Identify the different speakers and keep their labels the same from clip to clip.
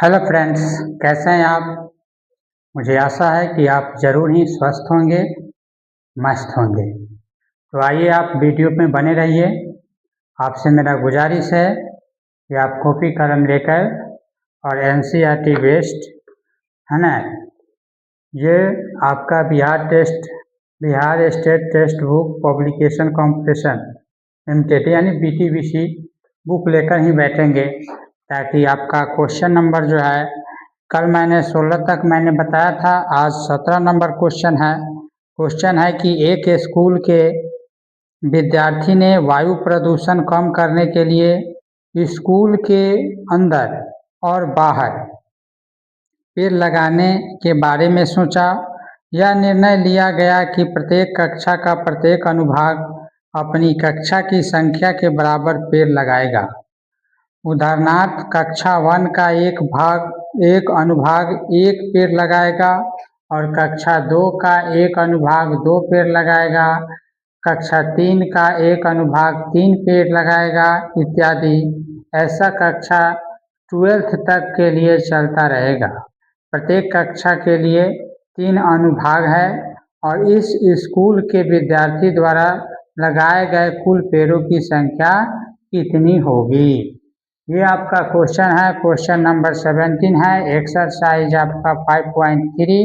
Speaker 1: Hello friends, कैसे हैं आप। मुझे आशा है कि आप ज़रूर ही स्वस्थ होंगे, मस्त होंगे। तो आइए आप वीडियो में बने रहिए। आपसे मेरा गुजारिश है कि आप कॉपी कलम लेकर और एनसीईआरटी बेस्ड है ना, ये आपका Bihar state text book publication competition limited यानी BTBC बुक लेकर ही बैठेंगे, ताकि आपका क्वेश्चन नंबर जो है, कल मैंने 16 तक मैंने बताया था, आज 17 नंबर क्वेश्चन है। क्वेश्चन है कि एक स्कूल के विद्यार्थी ने वायु प्रदूषण कम करने के लिए स्कूल के अंदर और बाहर पेड़ लगाने के बारे में सोचा। यह निर्णय लिया गया कि प्रत्येक कक्षा का प्रत्येक अनुभाग अपनी कक्षा की संख्या के बराबर पेड़ लगाएगा। उदाहरणार्थ, कक्षा 1 का एक अनुभाग 1 पेड़ लगाएगा और कक्षा 2 का एक अनुभाग 2 पेड़ लगाएगा, कक्षा 3 का एक अनुभाग 3 पेड़ लगाएगा इत्यादि। ऐसा कक्षा 12th तक के लिए चलता रहेगा। प्रत्येक कक्षा के लिए 3 अनुभाग है और इस स्कूल के विद्यार्थी द्वारा लगाए गए कुल पेड़ों की संख्या कितनी होगी। ये आपका क्वेश्चन है, क्वेश्चन नंबर 17 है। एक्सरसाइज आपका 5.3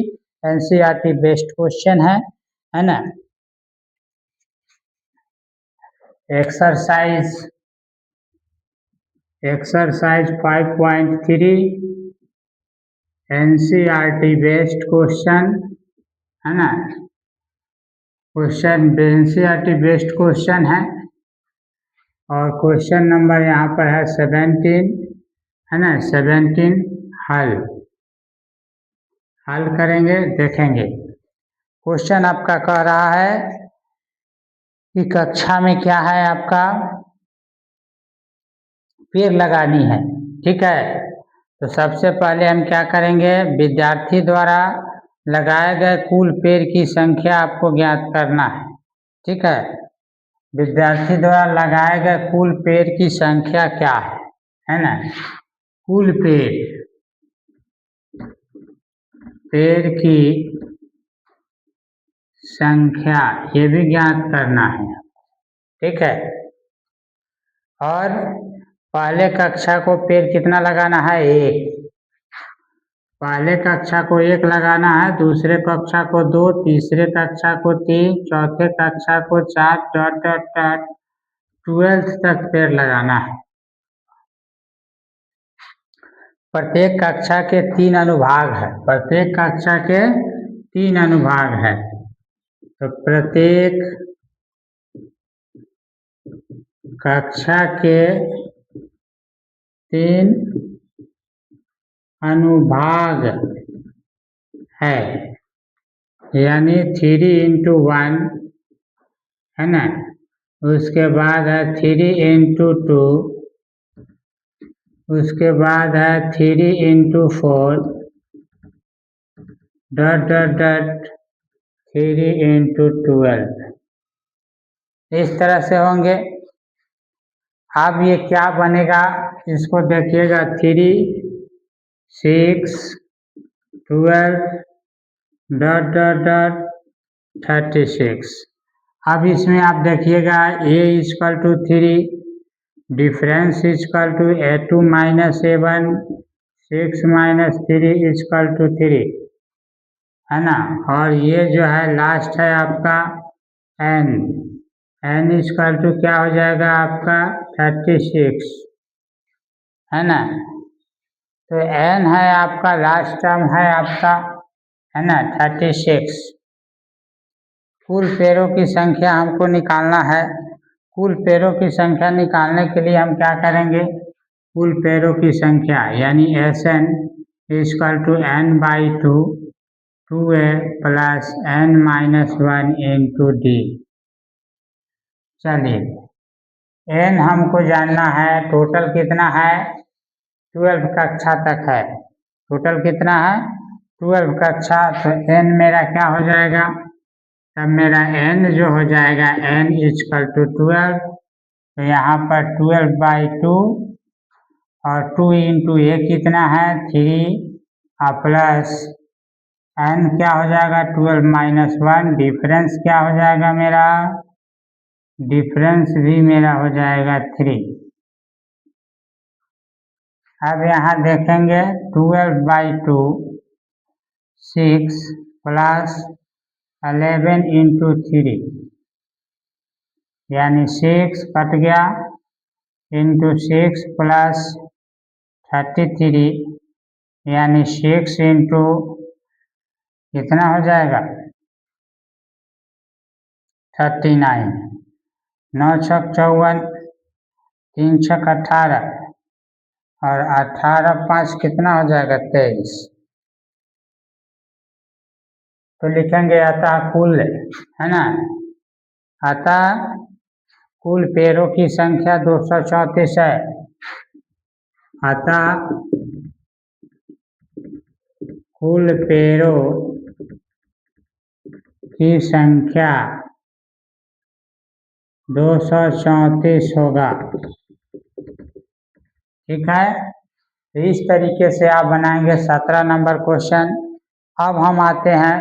Speaker 1: एनसीईआरटी बेस्ड क्वेश्चन है ना। एक्सरसाइज 5.3 एनसीईआरटी बेस्ड क्वेश्चन है ना। क्वेश्चन एनसीईआरटी बेस्ड क्वेश्चन है और क्वेश्चन नंबर यहाँ पर है 17 है ना। 17 हल करेंगे, देखेंगे। क्वेश्चन आपका कह रहा है कि कक्षा में क्या है, आपका पेड़ लगानी है, ठीक है। तो सबसे पहले हम क्या करेंगे, विद्यार्थी द्वारा लगाए गए कुल पेड़ की संख्या आपको ज्ञात करना है, ठीक है। विद्यार्थी द्वारा लगाए गए कुल पेड़ की संख्या क्या है ना। कुल पेड़ की संख्या ये भी ज्ञात करना है, ठीक है। और पहले कक्षा को पेड़ कितना लगाना है, 1। पहले कक्षा को 1 लगाना है, दूसरे कक्षा को 2, तीसरे कक्षा को 3, चौथे कक्षा को 4 12th तक पेड़ लगाना है। प्रत्येक कक्षा के 3 अनुभाग है, प्रत्येक कक्षा के 3 अनुभाग है। तो प्रत्येक कक्षा के 3 अनुभाग है, यानी 3×1 है ना। उसके बाद है 3×2, उसके बाद है 3×4 3×12। इस तरह से होंगे। अब ये क्या बनेगा, इसको देखिएगा। 3, 6, 12 36। अब इसमें आप देखिएगा A=3, डिफरेंस A2 - A1, 6 - 3 3 है ना। और ये जो है लास्ट है आपका N क्या हो जाएगा आपका 36 है ना। तो N है आपका, लास्ट टर्म है आपका है ना 36। कुल पेड़ों की संख्या हमको निकालना है। कुल पेड़ों की संख्या निकालने के लिए हम क्या करेंगे, कुल पेड़ों की संख्या यानी SN = N/2 2A + N-1 × D। चलिए, N हमको जानना है, टोटल कितना है, 12 कक्षा तक है। टोटल कितना है, 12 कक्षा। तो N मेरा क्या हो जाएगा, तब मेरा N जो हो जाएगा N = 12। तो यहाँ पर 12/2 और 2 इंटू ए कितना है 3 प्लस n क्या हो जाएगा 12 माइनस 1। डिफरेंस क्या हो जाएगा मेरा, डिफरेंस भी मेरा हो जाएगा 3। अब यहाँ देखेंगे 12/2 6 प्लस 11 इंटू 3 यानी 6 कट गया इंटू 6 प्लस 33 यानी 6 इंटू कितना हो जाएगा 39। 9 छक 54, 3 छक 18 और 18 5 कितना हो जाएगा 23। तो लिखेंगे अतः कुल, है ना, अतः कुल पेड़ों की संख्या 234 है। अतः कुल पेड़ों की संख्या 234 होगा। ठीक है, तो इस तरीके से आप बनाएंगे 17 नंबर क्वेश्चन। अब हम आते हैं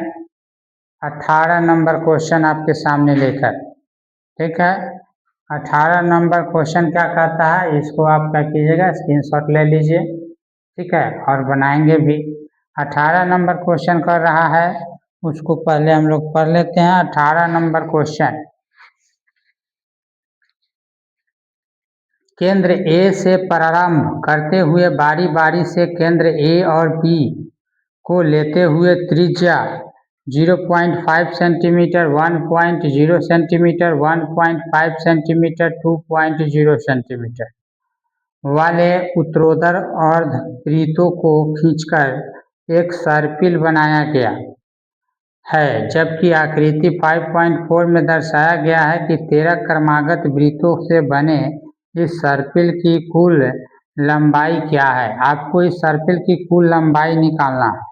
Speaker 1: 18 नंबर क्वेश्चन आपके सामने लेकर। ठीक है, 18 नंबर क्वेश्चन क्या कहता है, इसको आप क्या कीजिएगा स्क्रीनशॉट ले लीजिए। ठीक है, और बनाएंगे भी। 18 नंबर क्वेश्चन कर रहा है, उसको पहले हम लोग पढ़ लेते हैं। 18 नंबर क्वेश्चन, केंद्र ए से प्रारंभ करते हुए बारी बारी से केंद्र ए और बी को लेते हुए त्रिज्या 0.5 सेंटीमीटर, 1.0 सेंटीमीटर, 1.5 सेंटीमीटर, 2.0 सेंटीमीटर वाले उत्तरोत्तर अर्धवृत्तों को खींचकर एक सर्पिल बनाया गया है, जबकि आकृति 5.4 में दर्शाया गया है कि 13 क्रमागत वृत्तों से बने इस सर्पिल की कुल लंबाई क्या है। आपको इस सर्पिल की कुल लंबाई निकालना है।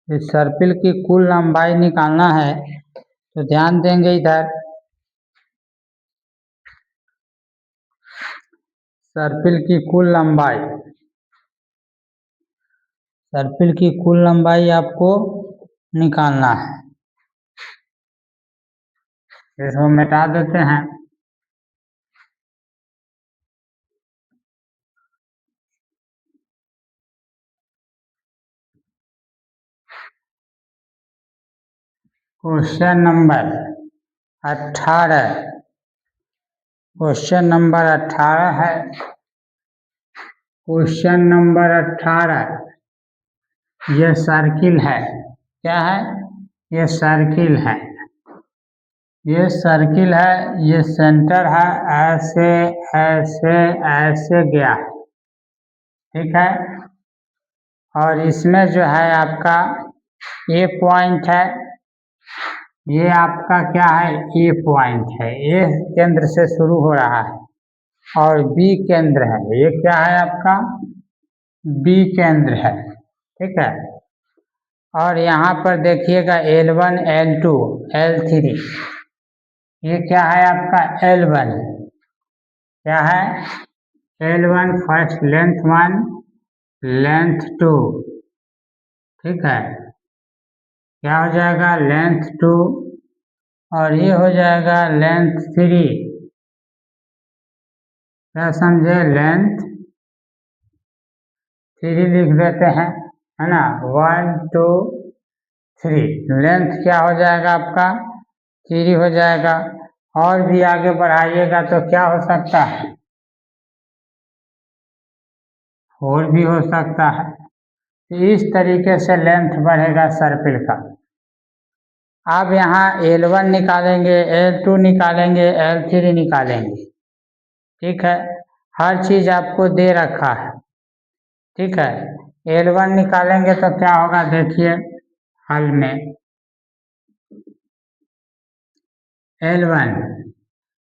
Speaker 1: इस सर्पिल की कुल लंबाई निकालना है तो ध्यान देंगे इधर, सर्पिल की कुल लंबाई, सर्पिल की कुल लंबाई आपको निकालना है। इसको मिटा देते हैं। क्वेश्चन नंबर 18, क्वेश्चन नंबर 18 है। क्वेश्चन नंबर 18, यह सर्किल है। क्या है, यह सर्किल है। ये सर्किल है, ये सेंटर है, ऐसे ऐसे ऐसे गया है। ठीक है, और इसमें जो है आपका ए पॉइंट है, ये आपका क्या है ए पॉइंट है, ए केंद्र से शुरू हो रहा है और बी केंद्र है। ये क्या है आपका बी केंद्र है। ठीक है, और यहाँ पर देखिएगा L1 L2 L3, ये क्या है आपका L1, क्या है L1 फर्स्ट लेंथ 1 लेंथ 2। ठीक है, क्या हो जाएगा लेंथ 2 और ये हो जाएगा लेंथ 3। क्या समझे, लेंथ 3 लिख देते हैं, है ना, 1 2 3। लेंथ क्या हो जाएगा आपका 3 हो जाएगा। और भी आगे बढ़ाइएगा तो क्या हो सकता है, 4 भी हो सकता है। इस तरीके से लेंथ बढ़ेगा सर्पिल का। अब यहाँ L1 निकालेंगे, L2 निकालेंगे, L3 निकालेंगे। ठीक है, हर चीज आपको दे रखा है। ठीक है, L1 निकालेंगे तो क्या होगा देखिए हल में,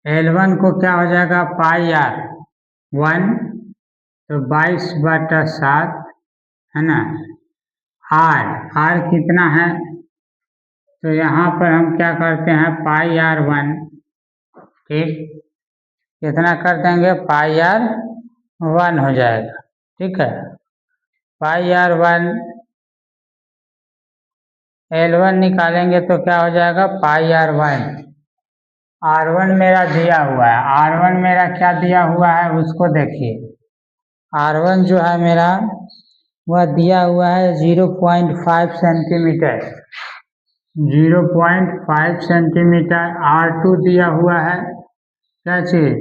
Speaker 1: L1 को क्या हो जाएगा पाई आर 1 तो 22/7, है ना। आर कितना है तो यहाँ पर हम क्या करते हैं पाई आर 1। ठीक, कितना कर देंगे पाई आर 1 हो जाएगा। ठीक है। पाई आर वन L1 निकालेंगे तो क्या हो जाएगा, पाई आर वन। R1 मेरा दिया हुआ है, R1 मेरा क्या दिया हुआ है उसको देखिए। R1 जो है मेरा वह दिया हुआ है 0.5 सेंटीमीटर, 0.5 सेंटीमीटर। R2 दिया हुआ है क्या चीज,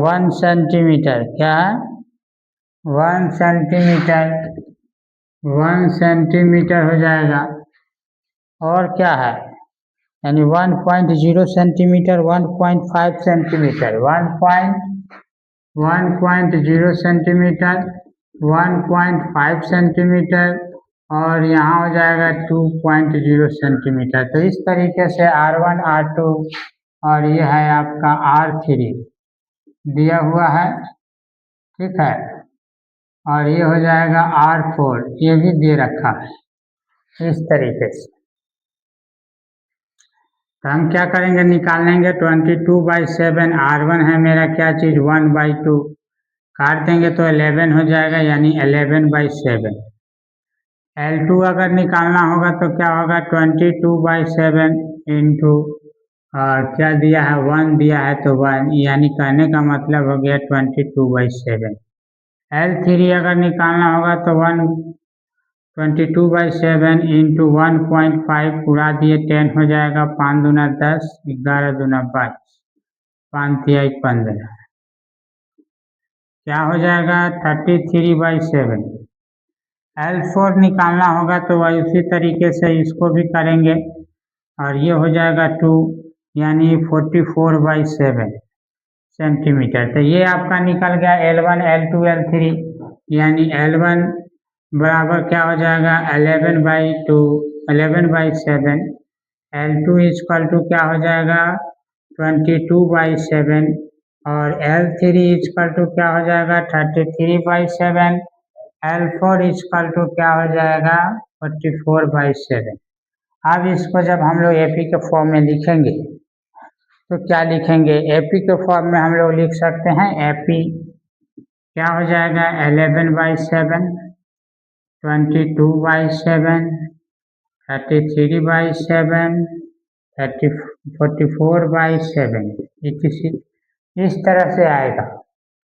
Speaker 1: 1 सेंटीमीटर। क्या है, 1 सेंटीमीटर, 1 सेंटीमीटर हो जाएगा। और क्या है, यानी 1.0 सेंटीमीटर, 1.5 सेंटीमीटर, 1.0 सेंटीमीटर, 1.5 सेंटीमीटर, और यहाँ हो जाएगा 2.0 सेंटीमीटर। तो इस तरीके से R1, R2 और ये है आपका R3 दिया हुआ है, ठीक है। और ये हो जाएगा R4, ये भी दे रखा है इस तरीके से। तो हम क्या करेंगे, निकाल लेंगे 22/7। R1 है मेरा क्या चीज़, 1/2, काट देंगे तो 11 हो जाएगा, यानी 11/7। L2 अगर निकालना होगा तो क्या होगा, 22/7 इंटू क्या दिया है, 1 दिया है तो 1, यानी कहने का मतलब हो गया 22/7। L3 अगर निकालना होगा तो 22/7 इंटू 1.5 पूरा दिए 10 हो जाएगा, 5 दूना 10, 11 दूना 22, 5 तिहाई 15, क्या हो जाएगा 33/7। L4 निकालना होगा तो वही उसी तरीके से इसको भी करेंगे, और ये हो जाएगा 2, यानी 44/7 सेंटीमीटर। तो ये आपका निकल गया L1, L2, L3, यानी L1 बराबर क्या हो जाएगा 11/2, 11/7। L2 इक्वल टू क्या हो जाएगा 22/7, और L3 इक्वल टू क्या हो जाएगा 33/7। L4 इक्वल टू क्या हो जाएगा 44/7। अब इसको जब हम लोग एपी के फॉर्म में लिखेंगे तो क्या लिखेंगे, एपी के फॉर्म में हम लोग लिख सकते हैं, एपी क्या हो जाएगा 11/7, 22/7, 33/7, 44/7, इस तरह से आएगा,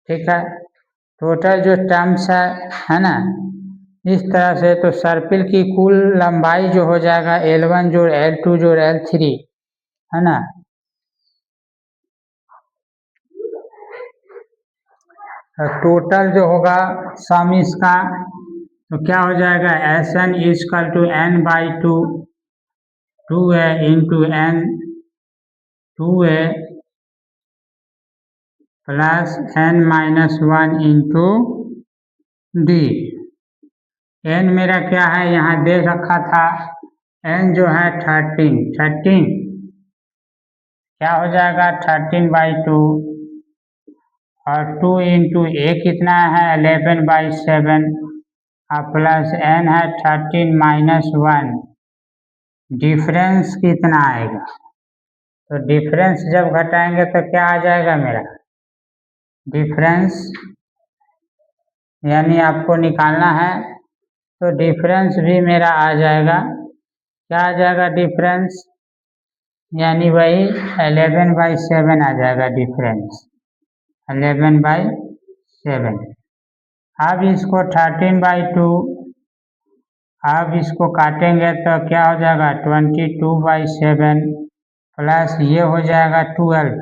Speaker 1: ठीक है। टोटल जो टर्म्स है ना, इस तरह से। तो सर्पिल की कुल लंबाई जो हो जाएगा L1 जोड़ L2 जोड़ L3, है ना। टोटल जो होगा सम इसका, तो क्या हो जाएगा Sn equal to n/2, 2a into n 2a plus n-1 into d। n मेरा क्या है, यहाँ दे रखा था, n जो है 13 क्या हो जाएगा 13/2, और 2 इंटू a कितना है 11/7, और प्लस n है 13-1, डिफरेंस कितना आएगा। तो डिफरेंस जब घटाएंगे तो क्या आ जाएगा मेरा डिफरेंस, यानी आपको निकालना है तो डिफरेंस भी मेरा आ जाएगा, क्या आ जाएगा डिफरेंस, यानी वही 11/7 आ जाएगा डिफरेंस, 11/7। अब इसको 13/2, अब इसको काटेंगे तो क्या हो जाएगा 22/7, प्लस ये हो जाएगा 12,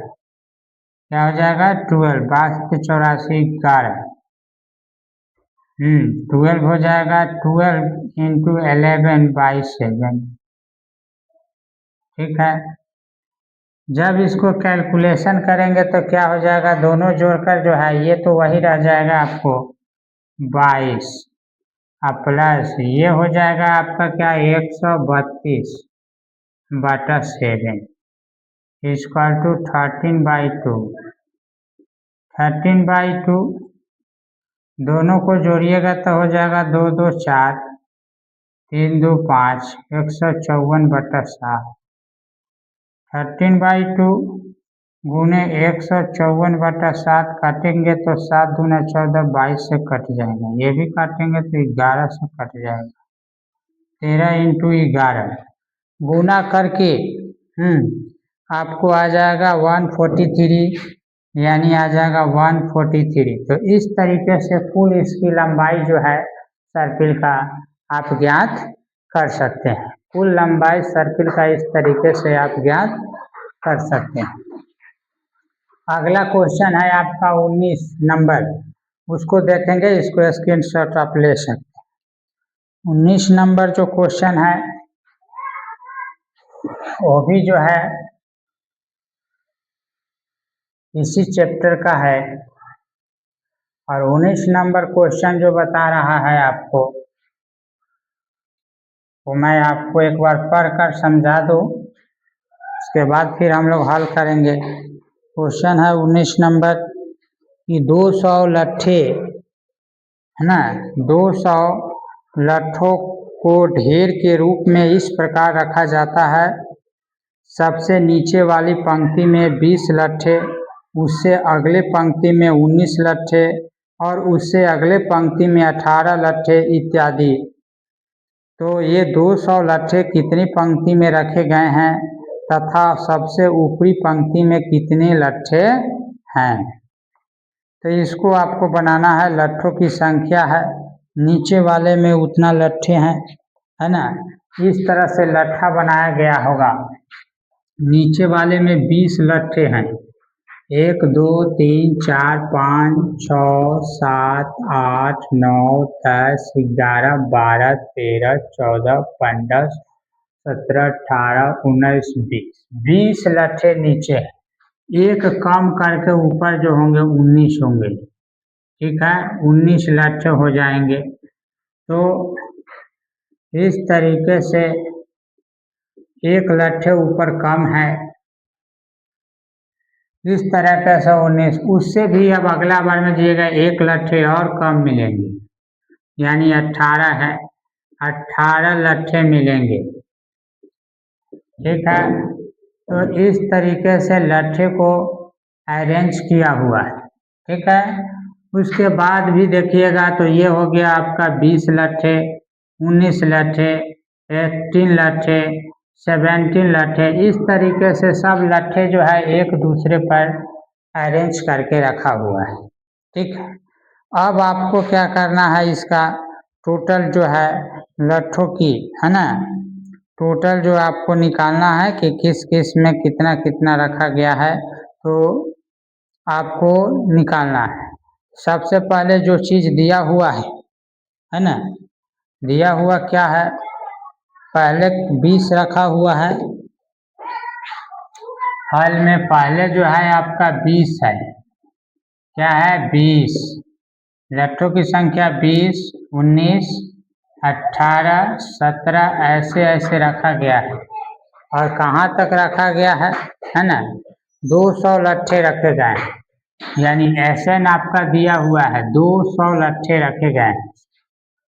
Speaker 1: क्या हो जाएगा 12, 82 11, 12 हो जाएगा, 12 इंटू 11/7, ठीक है। जब इसको कैलकुलेशन करेंगे तो क्या हो जाएगा, दोनों जोड़कर जो है ये तो वही रह जाएगा आपको 22, और प्लस ये हो जाएगा आपका क्या 132/7 इक्वल टू 13/2, 13/2 दोनों को जोड़िएगा तो हो जाएगा 2 2 4, 3 2 5, 154/7, 13/2 गुने 154/7 काटेंगे तो 7 दूना 14, 22 से कट जाएगा। ये भी काटेंगे तो 11 से कट जाएगा। 13 × 11 गुना करके आपको आ जाएगा 143, यानी आ जाएगा 143। तो इस तरीके से कुल इसकी लंबाई जो है सर्किल का आप ज्ञात कर सकते हैं। कुल लंबाई सर्किल का इस तरीके से आप ज्ञात कर सकते हैं। अगला क्वेश्चन है आपका 19 नंबर, उसको देखेंगे। इसको स्क्रीनशॉट आप ले सकते हैं। 19 नंबर जो क्वेश्चन है वो भी जो है इसी चैप्टर का है, और 19 नंबर क्वेश्चन जो बता रहा है आपको, वो मैं आपको एक बार पढ़कर समझा दूं, उसके बाद फिर हम लोग हल करेंगे। क्वेश्चन है 19 नंबर कि 200 लट्ठे है ना, 200 लट्ठों को ढेर के रूप में इस प्रकार रखा जाता है। सबसे नीचे वाली पंक्ति में 20 लट्ठे, उससे अगले पंक्ति में 19 लट्ठे और उससे अगले पंक्ति में 18 लट्ठे इत्यादि। तो ये 200 लट्ठे कितनी पंक्ति में रखे गए हैं तथा सबसे ऊपरी पंक्ति में कितने लट्ठे हैं। तो इसको आपको बनाना है। लट्ठों की संख्या है, नीचे वाले में उतना लट्ठे हैं, है ना। इस तरह से लट्ठा बनाया गया होगा। नीचे वाले में 20 लट्ठे हैं, 1 2 3 4 5 6 7 8 9 10 11 12 13 14 15 17 18 19 20। 20 लट्ठे नीचे हैं, एक कम करके ऊपर जो होंगे 19 होंगे। ठीक है, 19 लट्ठे हो जाएंगे। तो इस तरीके से एक लट्ठे ऊपर कम है, इस तरह का 19। उससे भी अब अगला बार में दिएगा एक लट्ठे और कम मिलेंगे, यानी 18 है, 18 लट्ठे मिलेंगे। ठीक है, तो इस तरीके से लट्ठे को अरेंज किया हुआ है। ठीक है, उसके बाद भी देखिएगा तो ये हो गया आपका 20 लट्ठे, 19 लट्ठे, 18 लट्ठे, 17 लट्ठे। इस तरीके से सब लट्ठे जो है एक दूसरे पर अरेंज करके रखा हुआ है। ठीक है, अब आपको क्या करना है, इसका टोटल जो है लट्ठों की, है ना, टोटल जो आपको निकालना है कि किस किस में कितना कितना रखा गया है, तो आपको निकालना है। सबसे पहले जो चीज़ दिया हुआ है ना, दिया हुआ क्या है, पहले 20 रखा हुआ है हल में। पहले जो है आपका 20 है, क्या है 20, लट्ठों की संख्या 20, 19, 18, 17 ऐसे ऐसे रखा गया है। और कहाँ तक रखा गया है ना, 200 लट्ठे रखे गए हैं, यानी SN आपका दिया हुआ है 200 लट्ठे रखे गए हैं।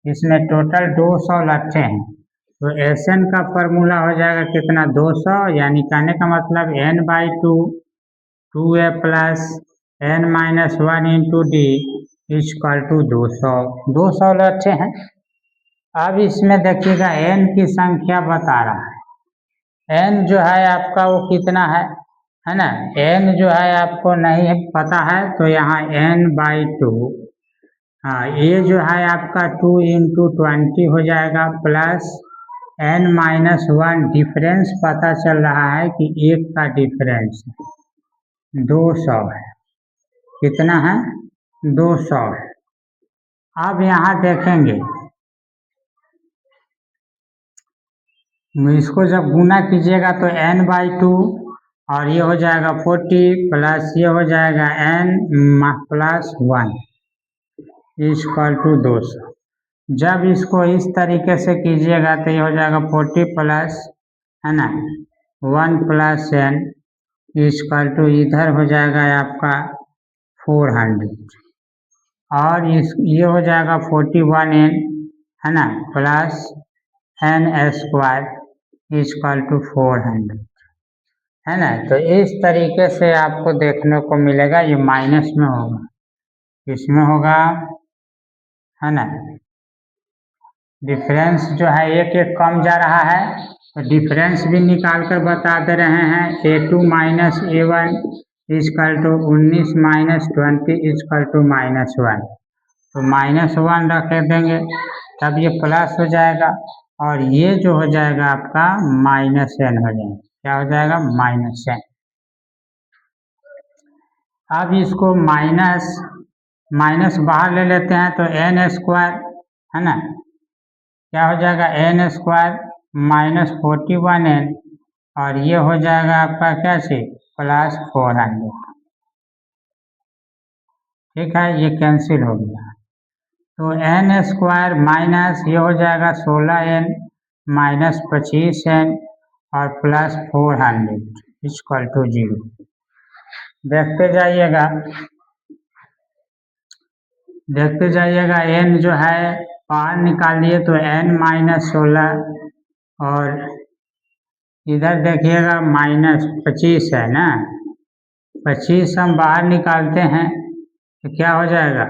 Speaker 1: इसमें टोटल 200 लट्ठे हैं, तो SN का फॉर्मूला हो जाएगा कितना, 200, यानी कहने का मतलब n/2 2a plus n-1 into d equal to 200। 200 लट्ठे हैं। अब इसमें देखिएगा n की संख्या बता रहा है, n जो है आपका वो कितना है ना, n जो है आपको नहीं पता है, तो यहाँ n/2, हाँ, ये जो है आपका 2 × 20 हो जाएगा, प्लस n-1 डिफरेंस पता चल रहा है कि एक का डिफरेंस 200 है। कितना है, 200 है। अब यहाँ देखेंगे, इसको जब गुना कीजिएगा तो n/2 और ये हो जाएगा 40 प्लस ये हो जाएगा n+1 इक्वल टू 200। जब इसको इस तरीके से कीजिएगा तो ये हो जाएगा 40 प्लस, है ना, 1 प्लस n इक्वल टू इधर हो जाएगा आपका 400, और ये हो जाएगा 41n, है ना, प्लस n² इक्वल टू 400। है ना। तो इस तरीके से आपको देखने को मिलेगा, ये माइनस में होगा, इसमें होगा, है ना। डिफरेंस जो है एक एक कम जा रहा है, तो डिफरेंस भी निकाल कर बता दे रहे हैं। A2 minus A1 equal to 19 minus 20 equal to -1। तो -1 रख देंगे, तब ये प्लस हो जाएगा, और ये जो हो जाएगा आपका -n हो जाएगा। क्या हो जाएगा? -n। अब इसको माइनस बाहर ले लेते हैं, तो n², है ना। क्या हो जाएगा? n² -41n, और ये हो जाएगा आपका क्या चीज? +400। ठीक है, ये कैंसिल हो गया। तो n² माइनस ये हो जाएगा 16n -25n और +400 इक्वल टू 0। देखते जाइएगा, n जो है बाहर निकालिए तो n -16, और इधर देखिएगा -25 है ना। 25 हम बाहर निकालते हैं तो क्या हो जाएगा?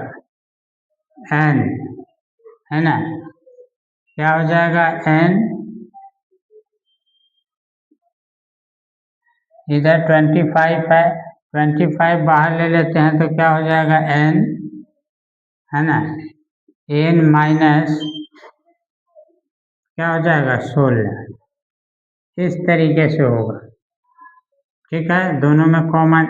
Speaker 1: n, है ना। क्या हो जाएगा? n, इधर 25 है, 25 बाहर ले लेते हैं तो क्या हो जाएगा? n, है ना। n माइनस क्या हो जाएगा? 16। इस तरीके से होगा। ठीक है, दोनों में कॉमन।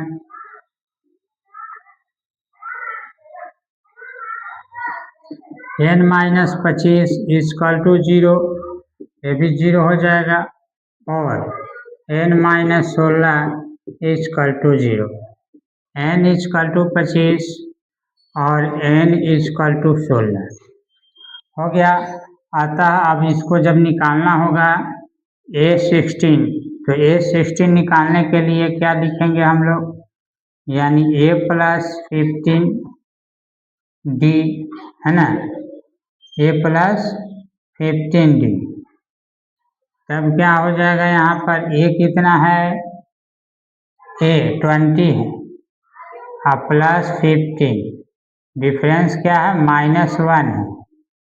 Speaker 1: n -25 इजकल टू 0, ये भी 0 हो जाएगा, और n -16 equal to 0। n equal to 25 और n इजकल टू 16 हो गया। अतः अब इसको जब निकालना होगा A16, तो A16 निकालने के लिए क्या लिखेंगे हम लोग? यानी A + 15D, है ना। A + 15D, तब क्या हो जाएगा? यहाँ पर A कितना है? A 20 है, और +15, डिफरेंस क्या है? -1 है।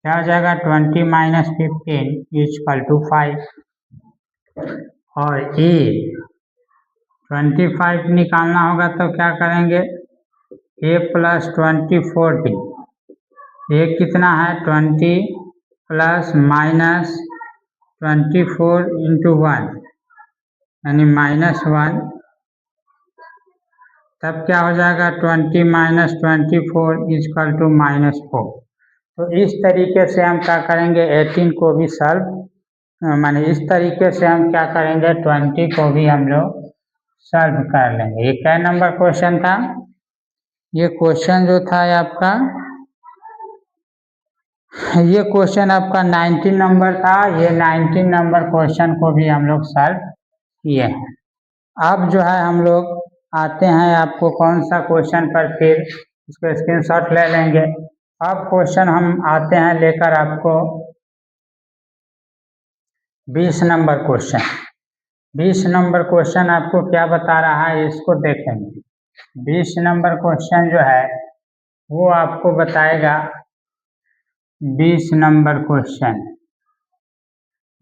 Speaker 1: क्या हो जाएगा? 20 - 15 इक्वल टू 5। और A 25 निकालना होगा तो क्या करेंगे? A + 24D, A कितना है? 20 + -24 × 1 यानी -1, तब क्या हो जाएगा? 20 - 24 इक्वल टू -4। तो इस तरीके से हम क्या करेंगे? 18 को भी सॉल्व, माने इस तरीके से हम क्या करेंगे? 20 को भी हम लोग सॉल्व कर लेंगे। ये क्या नंबर क्वेश्चन था? ये क्वेश्चन जो था आपका, ये क्वेश्चन आपका 19 नंबर था। ये 19 नंबर क्वेश्चन को भी हम लोग सॉल्व किए हैं। अब जो है हम लोग आते हैं आपको कौन सा क्वेश्चन पर, फिर इसको स्क्रीनशॉट ले लेंगे। अब क्वेश्चन हम आते हैं लेकर आपको 20 नंबर क्वेश्चन। 20 नंबर क्वेश्चन आपको क्या बता रहा है, इसको देखेंगे। 20 नंबर क्वेश्चन जो है वो आपको बताएगा, 20 नंबर क्वेश्चन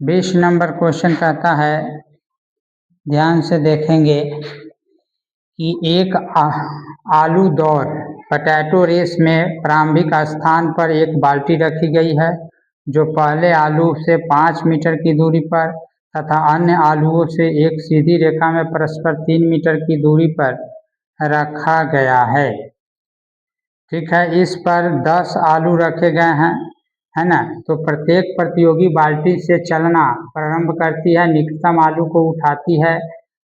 Speaker 1: 20 नंबर क्वेश्चन कहता है, ध्यान से देखेंगे कि एक आलू दौड़ पोटैटो रेस में प्रारंभिक स्थान पर एक बाल्टी रखी गई है, जो पहले आलू से 5 मीटर की दूरी पर तथा अन्य आलुओं से एक सीधी रेखा में परस्पर 3 मीटर की दूरी पर रखा गया है। ठीक है, इस पर 10 आलू रखे गए हैं, है ना। तो प्रत्येक प्रतियोगी बाल्टी से चलना प्रारंभ करती है, निकटतम आलू को उठाती है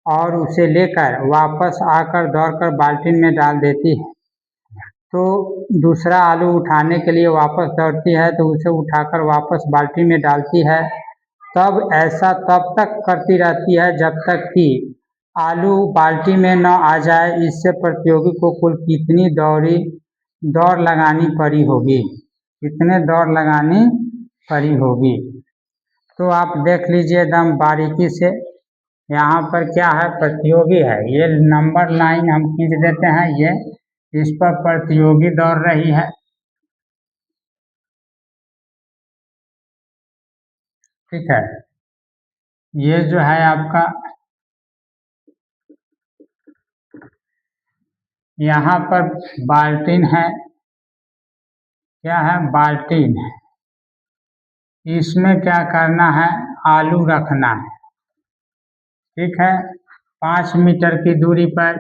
Speaker 1: और उसे लेकर वापस आकर दौड़कर बाल्टी में डाल देती है। तो दूसरा आलू उठाने के लिए वापस दौड़ती है, तो उसे उठाकर वापस बाल्टी में डालती है। तब ऐसा तब तक करती रहती है जब तक कि आलू बाल्टी में न आ जाए। इससे प्रतियोगी को कुल कितनी दौड़ लगानी पड़ी होगी, कितने दौड़ लगानी पड़ी होगी। तो आप देख लीजिए एकदम बारीकी से। यहाँ पर क्या है, प्रतियोगी है। ये नंबर लाइन हम खींच देते हैं, ये इस पर प्रतियोगी दौड़ रही है। ठीक है, ये जो है आपका, यहाँ पर बाल्टीन है। क्या है, बाल्टीन है। इसमें क्या करना है, आलू रखना है। ठीक है, 5 मीटर की दूरी पर,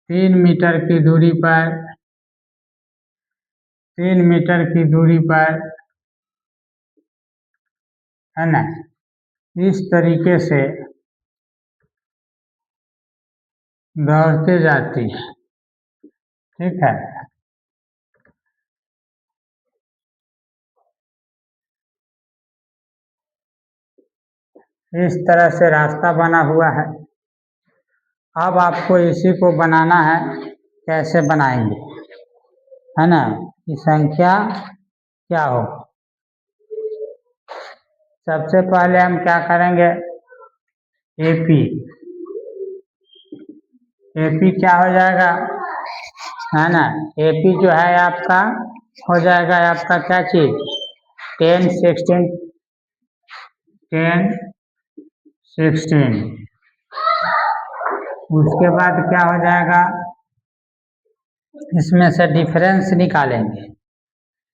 Speaker 1: 3 मीटर की दूरी पर, 3 मीटर की दूरी पर, है ना, इस तरीके से दौड़ते जाती है। ठीक है, इस तरह से रास्ता बना हुआ है। अब आपको इसी को बनाना है। कैसे बनाएंगे, है ना, कि संख्या क्या हो। सबसे पहले हम क्या करेंगे, एपी। एपी क्या हो जाएगा, है ना, एपी जो है आपका हो जाएगा आपका क्या चीज, 10 16 10 16। उसके बाद क्या हो जाएगा, इसमें से डिफरेंस निकालेंगे।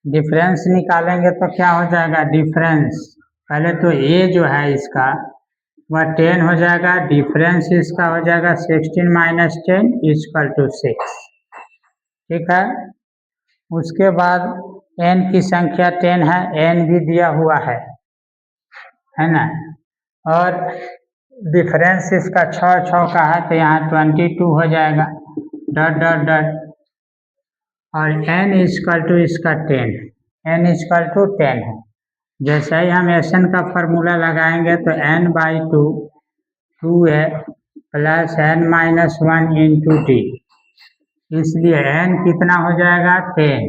Speaker 1: डिफरेंस निकालेंगे तो क्या हो जाएगा, डिफरेंस पहले तो ए जो है इसका वह 10 हो जाएगा, डिफरेंस इसका हो जाएगा 16 माइनस 10 इक्वल टू 6। ठीक है, उसके बाद n की संख्या 10 है, n भी दिया हुआ है ना, और डिफरेंस इसका 6 का है तो यहाँ 22 हो जाएगा, डॉट डॉट डॉट, और n इक्वल टू इसका 10, n इक्वल टू 10 है। जैसे ही हम एन का फॉर्मूला लगाएंगे तो n/2 2a plus n minus 1 into D, इसलिए n कितना हो जाएगा, 10,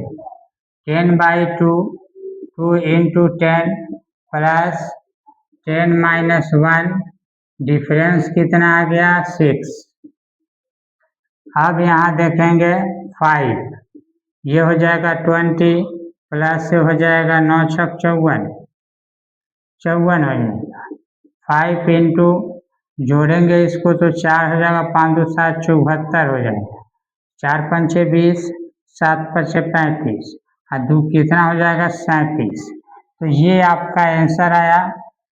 Speaker 1: 10/2 2 इंटू 10 प्लस 10 माइनस 1, डिफरेंस कितना आ गया, 6। अब यहाँ देखेंगे 5, ये हो जाएगा 20 प्लस से हो जाएगा 9 छक 54, 54 हो जाएगा। 5 इंटू जोड़ेंगे इसको तो 4 हो जाएगा, 5 2 7 74 हो जाएगा, 4 5 6 20, 7 5 6 35, और 2 कितना हो जाएगा, 37। तो ये आपका आंसर आया।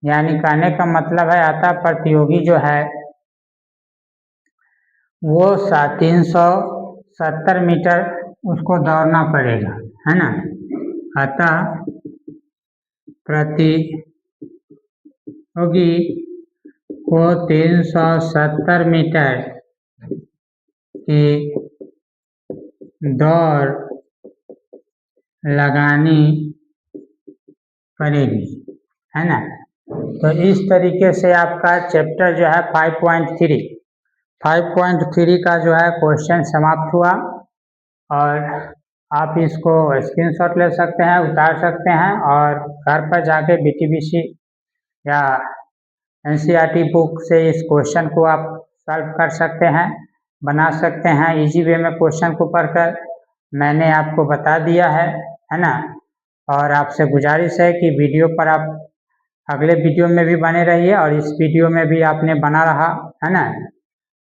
Speaker 1: यानी कहने का मतलब है, अतः प्रतियोगी जो है वो 370 मीटर उसको दौड़ना पड़ेगा, है ना। अतः प्रतियोगी को 370 मीटर की दौड़ लगानी पड़ेगी, है ना। तो इस तरीके से आपका चैप्टर जो है 5.3 का जो है क्वेश्चन समाप्त हुआ। और आप इसको स्क्रीनशॉट ले सकते हैं, उतार सकते हैं, और घर पर जाके BTBC या NCERT बुक से इस क्वेश्चन को आप सॉल्व कर सकते हैं, बना सकते हैं इजी वे में। क्वेश्चन को पढ़कर मैंने आपको बता दिया है ना। और आपसे गुजारिश है कि वीडियो पर आप अगले वीडियो में भी बने रहिए, और इस वीडियो में भी आपने बना रहा, है ना।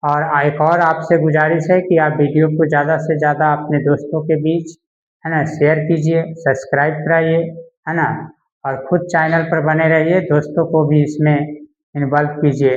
Speaker 1: और एक और आपसे गुजारिश है कि आप वीडियो को ज़्यादा से ज़्यादा अपने दोस्तों के बीच, है ना, शेयर कीजिए, सब्सक्राइब कराइए, है ना, और खुद चैनल पर बने रहिए, दोस्तों को भी इसमें इन्वॉल्व कीजिए।